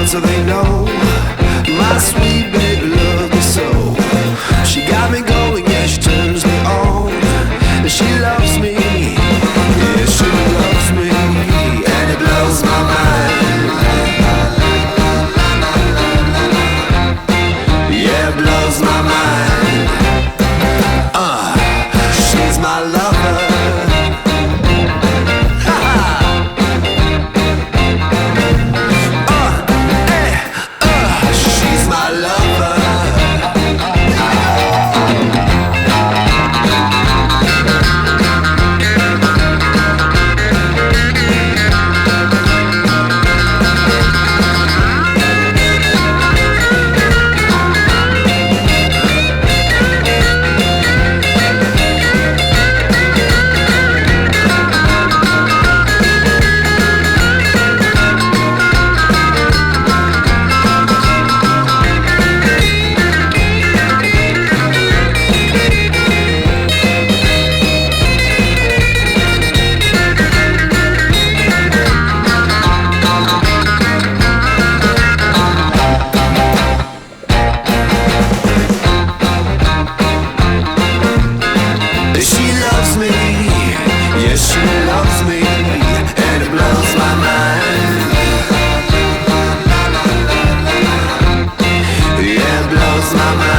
So they know my sweet baby loves me so. She got me going, yeah, she turns me on. And she loves me, yeah, she loves me. And it blows my mind. Yeah, it blows my mind. She's my lover. My mind.